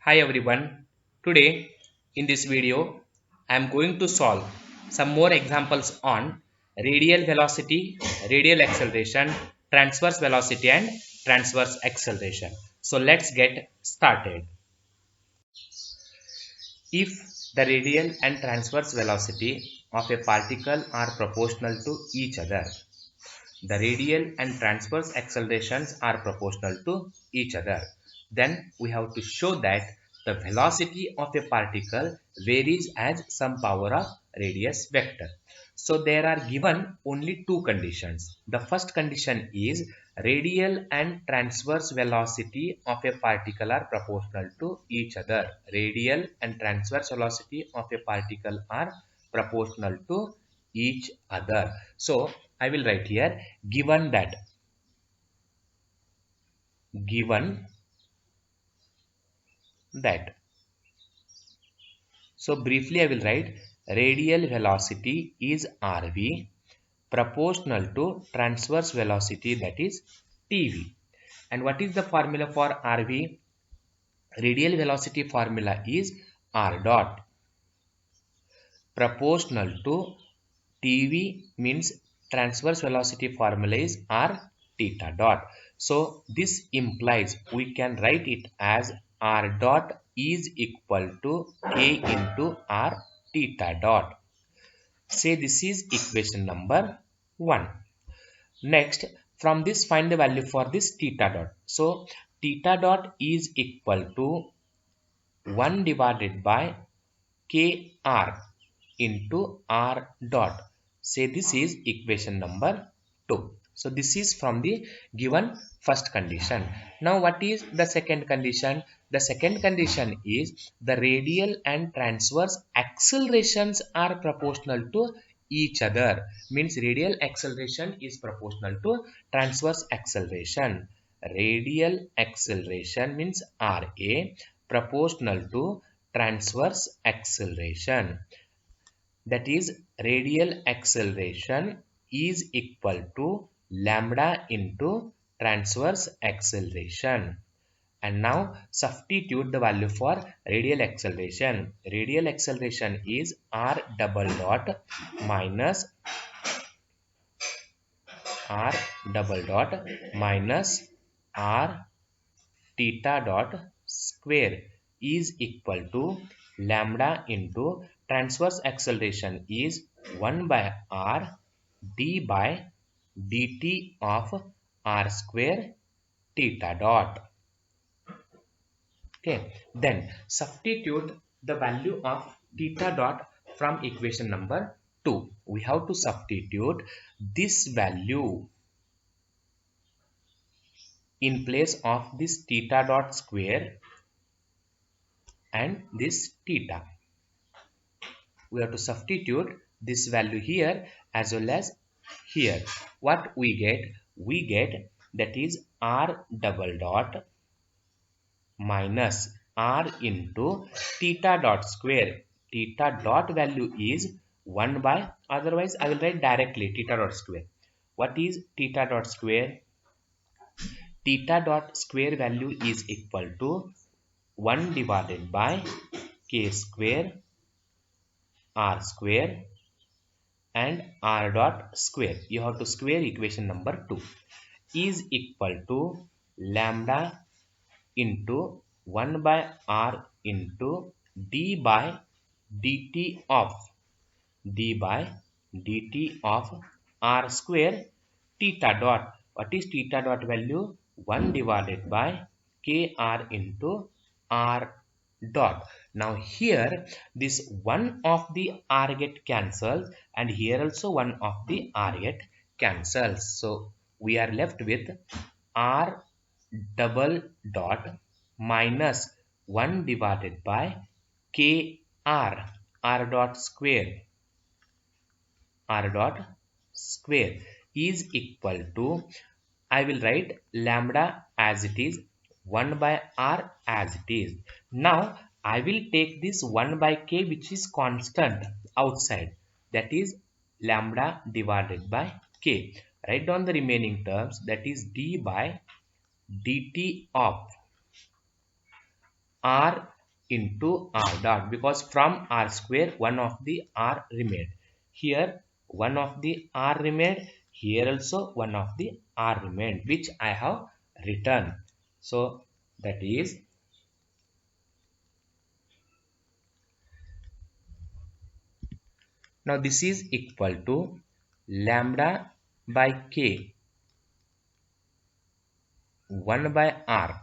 Hi everyone. Today in this video I am going to solve some more examples on radial velocity, radial acceleration, transverse velocity and transverse acceleration. So let's get started. If the radial and transverse velocity of a particle are proportional to each other, the radial and transverse accelerations are proportional to each other. Then we have to show that the velocity of a particle varies as some power of radius vector. So there are given only two conditions. The first condition is radial and transverse velocity of a particle are proportional to each other. Radial and transverse velocity of a particle are proportional to each other. So I will write here given that. So briefly I will write radial velocity is RV proportional to transverse velocity, that is TV. And what is the formula for RV? Radial velocity formula is R dot proportional to TV means transverse velocity formula is R theta dot. So this implies we can write it as R dot is equal to A into R theta dot. Say this is equation number 1. Next, from this find the value for this theta dot. So theta dot is equal to 1 divided by KR into R dot. Say this is equation number 2. So this is from the given first condition. Now what is the second condition? The second condition is the radial and transverse accelerations are proportional to each other. Means radial acceleration is proportional to transverse acceleration. Radial acceleration means RA proportional to transverse acceleration. That is radial acceleration is equal to lambda into transverse acceleration. And now substitute the value for radial acceleration. Radial acceleration is R double dot minus R double dot minus R theta dot square is equal to lambda into transverse acceleration is 1 by R d by dt of R square theta dot. Okay, then substitute the value of theta dot from equation number 2. We have to substitute this value in place of this theta dot square and this theta. We have to substitute this value here as well as here. What we get? We get that is R double dot minus R into theta dot square. Theta dot value is 1 by, otherwise I will write directly theta dot square. What is theta dot square? Theta dot square value is equal to 1 divided by k square R square and R dot square. You have to square equation number 2 is equal to lambda into 1 by R into d by dt of R square theta dot. What is theta dot value? 1 divided by kr into R dot. Now here this one of the R get cancels and here also one of the R get cancels. So we are left with R double dot minus 1 divided by kr R dot square is equal to, I will write lambda as it is, 1 by R as it is. Now I will take this 1 by k which is constant outside, that is lambda divided by k. Write down the remaining terms, that is d by dt of R into r dot, because from r square one of the r remained. Here one of the r remained, here also one of the r remained, which I have written. So that is, now this is equal to lambda by k 1 by r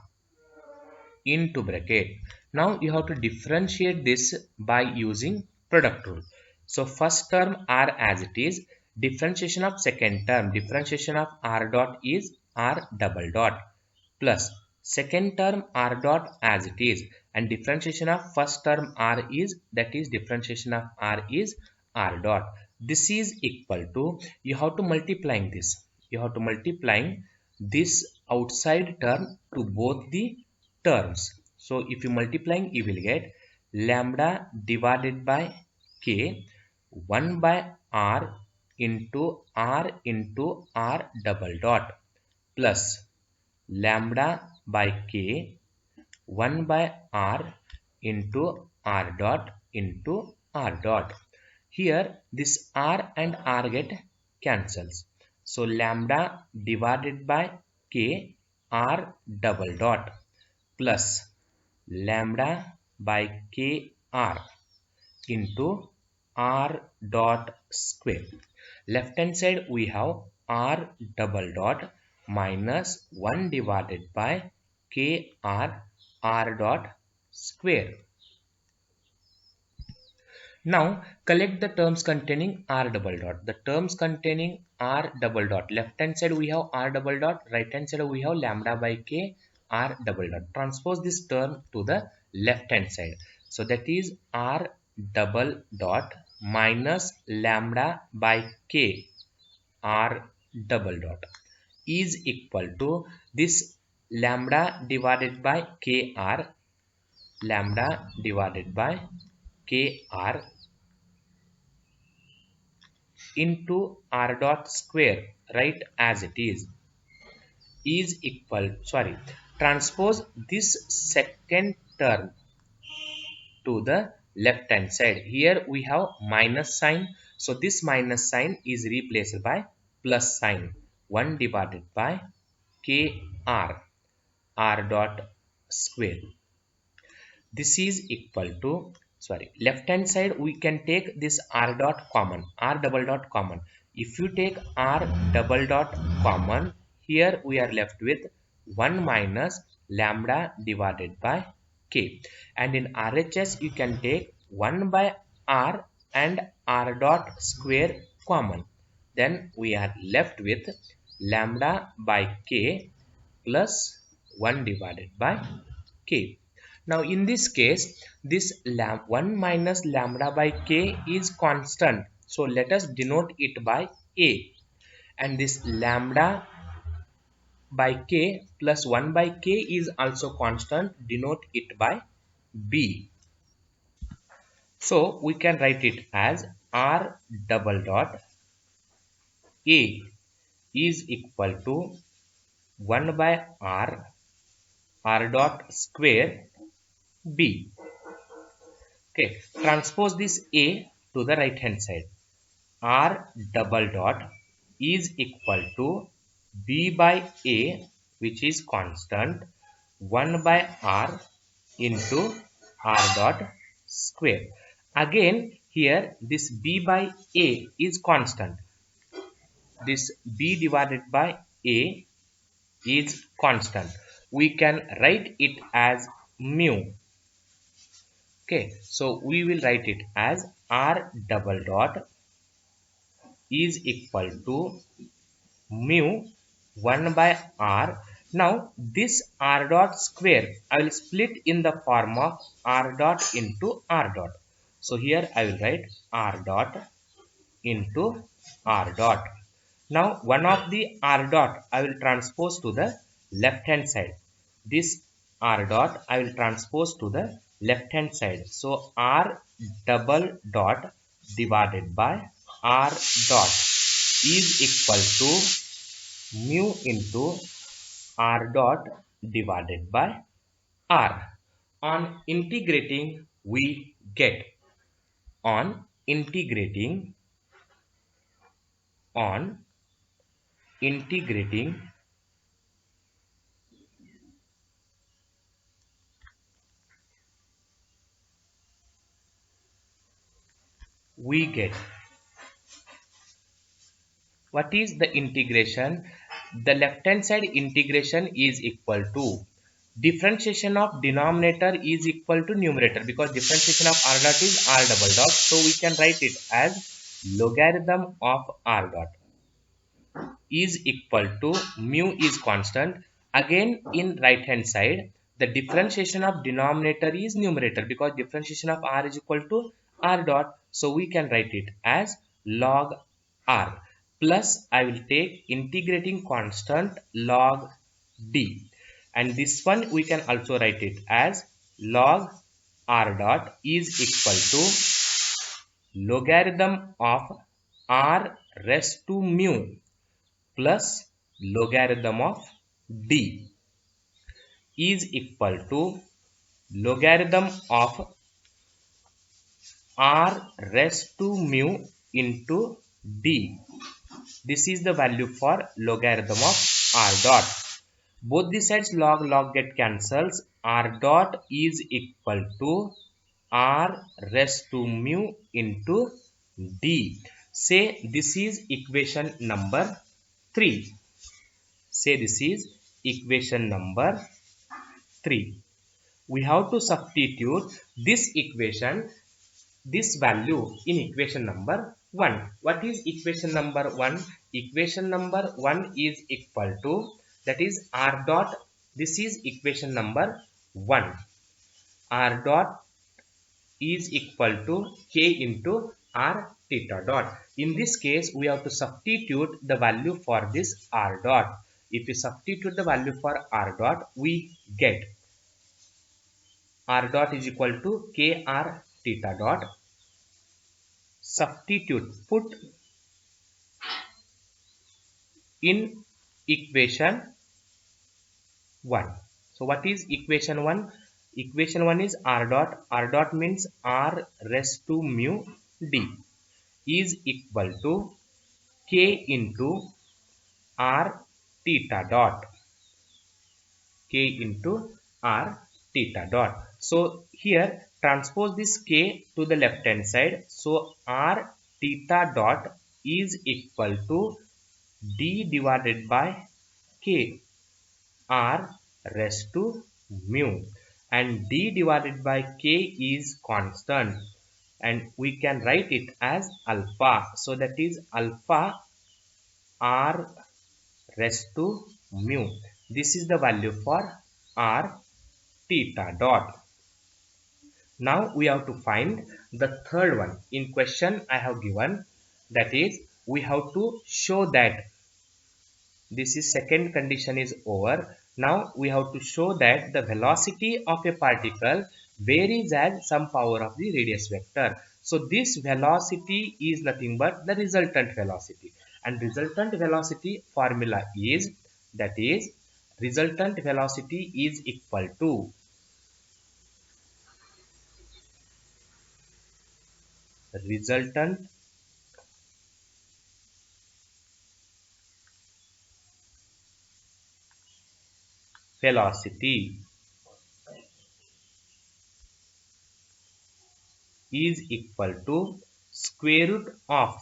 into bracket. Now you have to differentiate this by using product rule. So first term r as it is, differentiation of second term, differentiation of r dot is r double dot, plus second term r dot as it is, and differentiation of first term r is, that is differentiation of r is r dot. This is equal to, you have to multiplying this, you have to multiplying this outside term to both the terms. So if you multiplying, you will get lambda divided by k 1 by r into r double dot, plus lambda by k 1 by r into r dot. Here this r and r get cancels. So lambda divided by k r double dot, plus lambda by k r into r dot square. Left hand side we have r double dot minus 1 divided by k r dot square. Now collect the terms containing r double dot. The terms containing r double dot, left hand side we have r double dot, right hand side we have lambda by k r double dot. Transpose this term to the left hand side. So that is r double dot minus lambda by k r double dot is equal to this lambda divided by kr, lambda divided by kr into r dot square, right as it is equal, sorry, transpose this second term to the left hand side. Here we have minus sign, so this minus sign is replaced by plus sign. 1 divided by kr r dot square. This is equal to, sorry, left hand side we can take this r dot common, r double dot common. If you take r double dot common, here we are left with 1 minus lambda divided by k, and in RHS you can take 1 by r and r dot square common. Then we are left with lambda by k plus 1 divided by k. Now in this case, this 1 minus lambda by k is constant. So let us denote it by a. And this lambda by k plus 1 by k is also constant. Denote it by b. So we can write it as r double dot a is equal to 1 by r dot square b. Okay, transpose this a to the right hand side. R double dot is equal to b by a, which is constant, 1 by r into r dot square. Again here this b by a is constant. This b divided by a is constant. We can write it as mu. Okay, so we will write it as r double dot is equal to mu 1 by r. Now this r dot square I will split in the form of r dot into r dot. So here I will write r dot into r dot. Now one of the r dot I will transpose to the left hand side. This r dot I will transpose to the left hand side. So r double dot divided by r dot is equal to mu into r dot divided by r. On integrating, we get. On integrating, on integrating, we get. What is the integration? The left hand side integration is equal to differentiation of denominator is equal to numerator, because differentiation of r dot is r double dot. So we can write it as logarithm of r dot is equal to mu is constant. Again in right hand side, the differentiation of denominator is numerator, because differentiation of r is equal to r dot. So we can write it as log r plus I will take integrating constant log d, and this one we can also write it as log r dot is equal to logarithm of r raised to mu plus logarithm of d is equal to logarithm of r raised to mu into d. This is the value for logarithm of r dot. Both the sides log get cancels. R dot is equal to r raised to mu into d. Say this is equation number 3. Say this is equation number 3. We have to substitute this equation, this value in equation number 1. What is equation number 1? Equation number 1 is equal to, that is r dot, this is equation number 1. R dot is equal to k into r theta dot. In this case, we have to substitute the value for this r dot. If we substitute the value for r dot, we get r dot is equal to kr theta dot. Substitute, put in equation 1. So what is equation 1? Equation 1 is r dot. R dot means r raised to mu d is equal to k into r theta dot. K into r theta dot. So here transpose this k to the left hand side. So r theta dot is equal to d divided by k, r raised to mu, and d divided by k is constant, and we can write it as alpha. So that is alpha r raised to mu. This is the value for r theta dot. Now we have to find the third one. In question I have given, that is we have to show that, this is second condition is over. Now we have to show that the velocity of a particle varies as some power of the radius vector. So this velocity is nothing but the resultant velocity, and resultant velocity formula is, that is resultant velocity is equal to resultant velocity is equal to square root of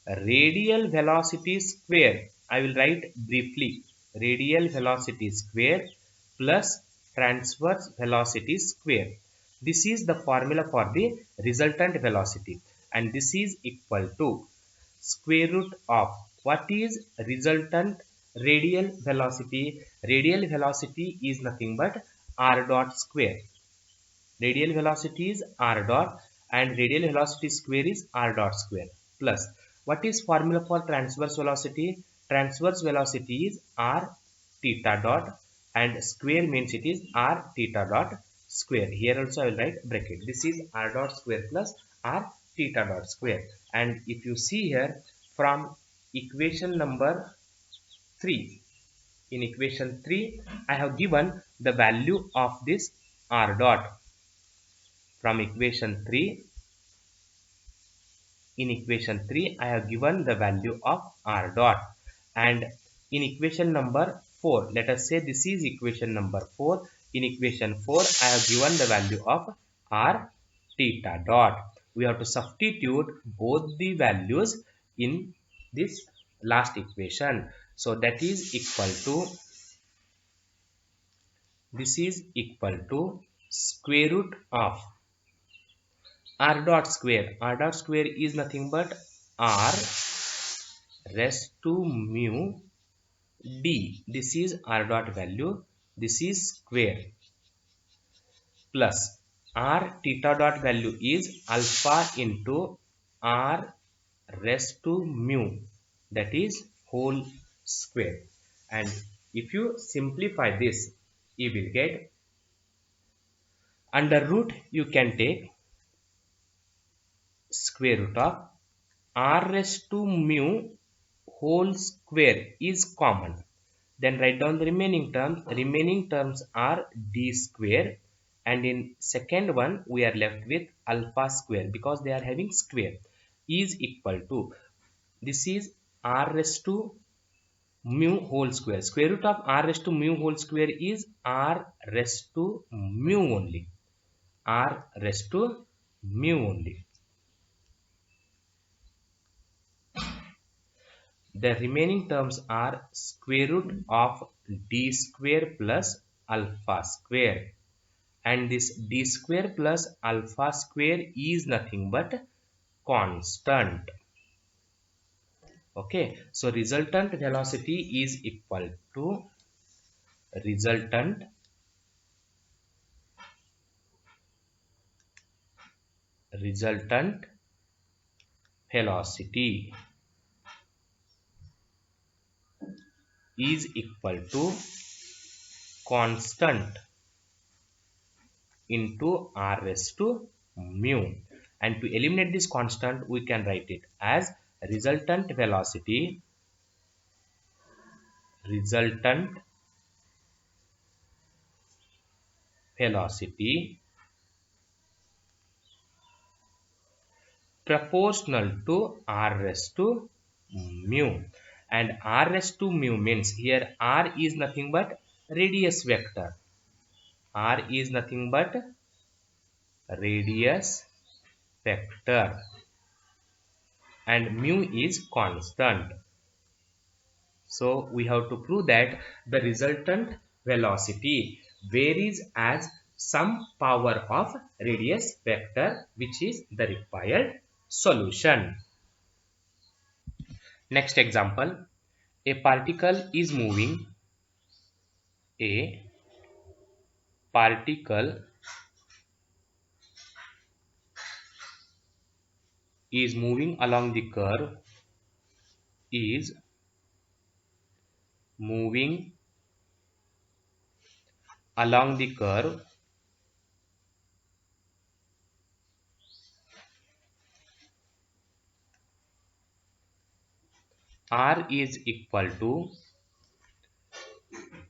radial velocity square. I will write briefly, radial velocity square plus transverse velocity square. This is the formula for the resultant velocity, and this is equal to square root of, what is resultant radial velocity? Radial velocity is nothing but r dot square. Radial velocity is r dot, and radial velocity square is r dot square, plus what is formula for transverse velocity? Transverse velocity is r theta dot, and square means it is r theta dot square. Here also I will write bracket. This is r dot square plus r theta dot square. And if you see here, from equation number 3, in equation 3 I have given the value of this r dot. From equation 3, in equation 3 I have given the value of r dot, and in equation number 4, let us say this is equation number 4. In equation 4 I have given the value of r theta dot. We have to substitute both the values in this last equation. So that is equal to, this is equal to square root of r dot square. R dot square is nothing but r raised to mu d. This is r dot value. This is square, plus r theta dot value is alpha into r raised to mu, that is whole square. And if you simplify this, you will get under root, you can take square root of r raised to mu whole square is common. Then write down the remaining terms. Remaining terms are d square, and in second one we are left with alpha square because they are having square, is equal to, this is r raised to mu whole square. Square root of r raised to mu whole square is r raised to mu only. R raised to mu only. The remaining terms are square root of d square plus alpha square, and this d square plus alpha square is nothing but constant. Okay, so resultant velocity is equal to resultant velocity is equal to constant into r raised to mu. And to eliminate this constant, we can write it as resultant velocity proportional to r raised to mu. And r raised to mu means here r is nothing but radius vector. R is nothing but radius vector, and mu is constant. So we have to prove that the resultant velocity varies as some power of radius vector, which is the required solution. Next example, a particle is moving along the curve r is equal to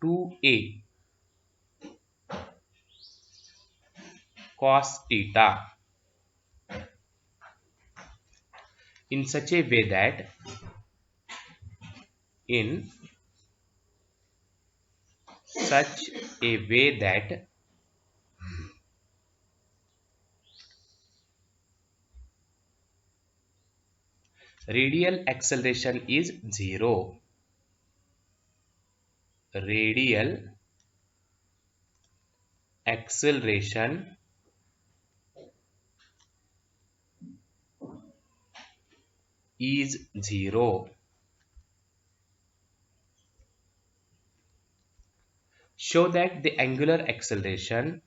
2a cos theta in such a way that radial acceleration is 0. Radial acceleration is 0. Show that the angular acceleration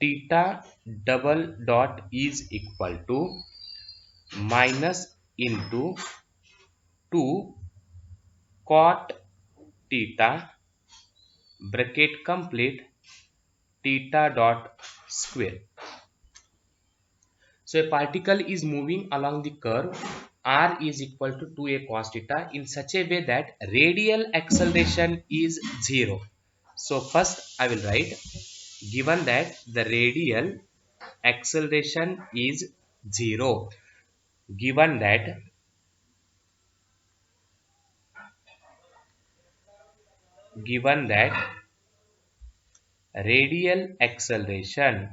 theta double dot is equal to minus into 2 cot theta bracket complete theta dot square. So a particle is moving along the curve r is equal to 2a cos theta in such a way that radial acceleration is 0. So first I will write, given that the radial acceleration is 0, given that radial acceleration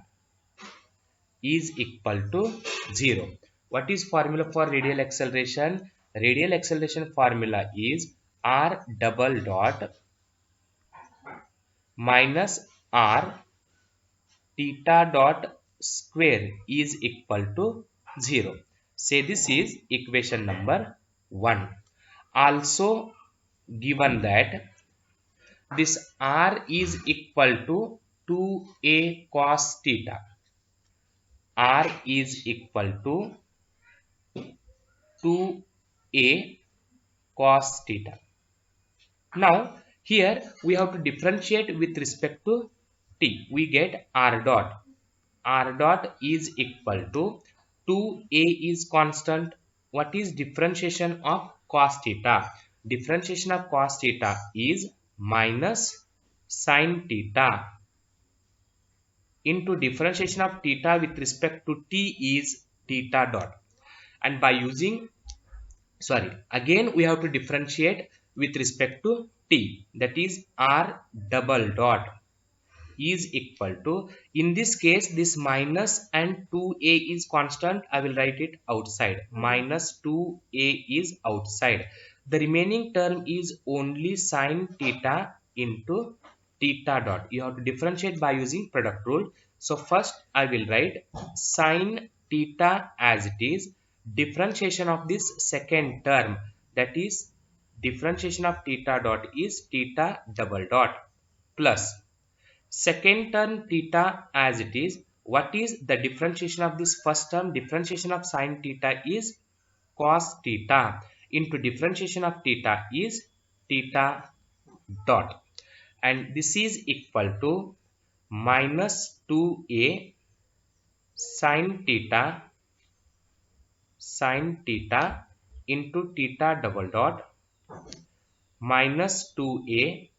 is equal to 0. What is formula for radial acceleration? Radial acceleration formula is r double dot minus r theta dot square is equal to 0. Say this is equation number 1. Also given that this r is equal to 2a cos theta. R is equal to 2a cos theta. Now here we have to differentiate with respect to t. We get r dot. R dot is equal to 2a is constant. What is differentiation of cos theta? Differentiation of cos theta is minus sin theta into differentiation of theta with respect to t is theta dot. And by using, again we have to differentiate with respect to t, that is r double dot is equal to, in this case this minus and 2a is constant, I will write it outside, minus 2a is outside. The remaining term is only sin theta into theta dot. You have to differentiate by using product rule. So first I will write sin theta as it is, differentiation of this second term, that is differentiation of theta dot is theta double dot, plus second term theta as it is. What is the differentiation of this first term? Differentiation of sin theta is cos theta into differentiation of theta is theta dot, and this is equal to minus 2a sin theta into theta double dot minus 2a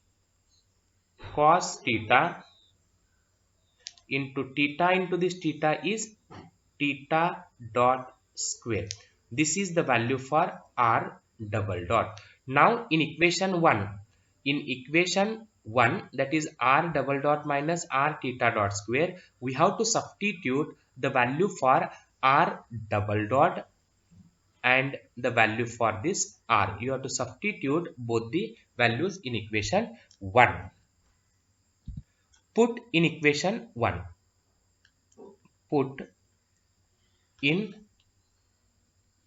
cos theta into this theta is theta dot square. This is the value for r double dot. Now in equation 1, that is r double dot minus r theta dot square, we have to substitute the value for r double dot and the value for this r. You have to substitute both the values in equation 1. Put in equation 1. Put in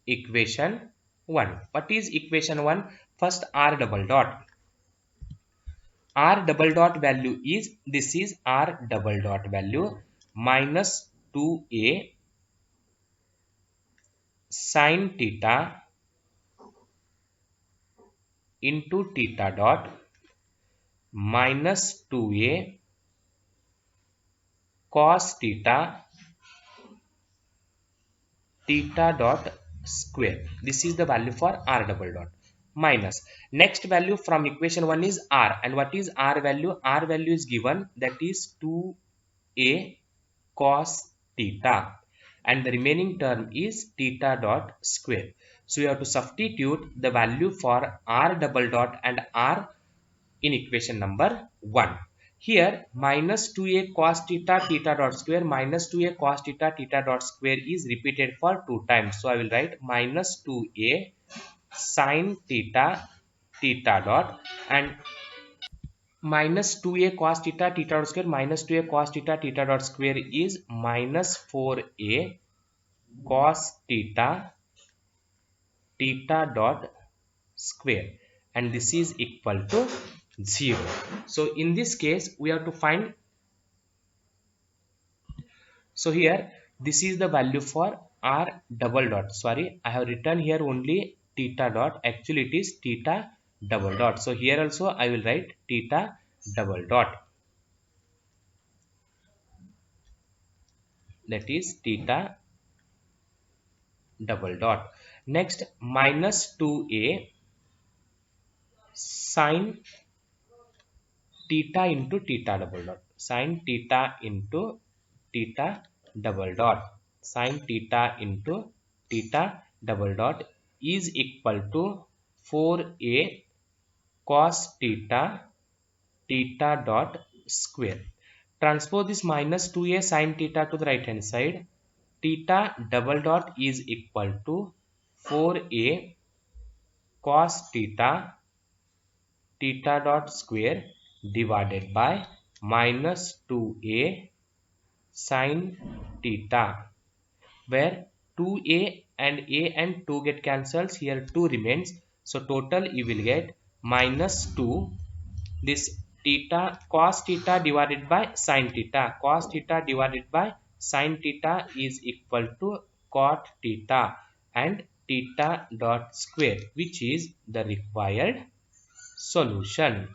equation 1. What is equation 1? First r double dot. R double dot value is, this is r double dot value, minus 2a sin theta into theta dot minus 2a cos theta dot square. This is the value for r double dot. Minus next value from equation 1 is r, and what is r value? R value is given, that is 2a cos theta, and the remaining term is theta dot square. So you have to substitute the value for r double dot and r in equation number 1. Here minus 2a cos theta dot square, minus 2a cos theta dot square is repeated for 2 times. So I will write minus 2a sin theta dot, and minus 2a cos theta dot square, minus 2a cos theta dot square is minus 4a cos theta dot square, and this is equal to 0. So in this case we have to find, so here this is the value for r double dot. Sorry, I have written here only theta dot, actually it is theta double dot. So here also I will write theta double dot, that is theta double dot. Next, minus 2a sine theta into theta double dot, sine theta into theta double dot, sine theta into theta double dot is equal to 4a cos theta theta dot square. Transpose this minus 2a sine theta to the right hand side. Theta double dot is equal to 4a cos theta theta dot square divided by minus 2a sine theta, where 2 and 2 get cancelled, here 2 remains, so total you will get minus 2, this theta cos theta divided by sine theta, cos theta divided by sine theta is equal to cot theta and theta dot square, which is the required solution.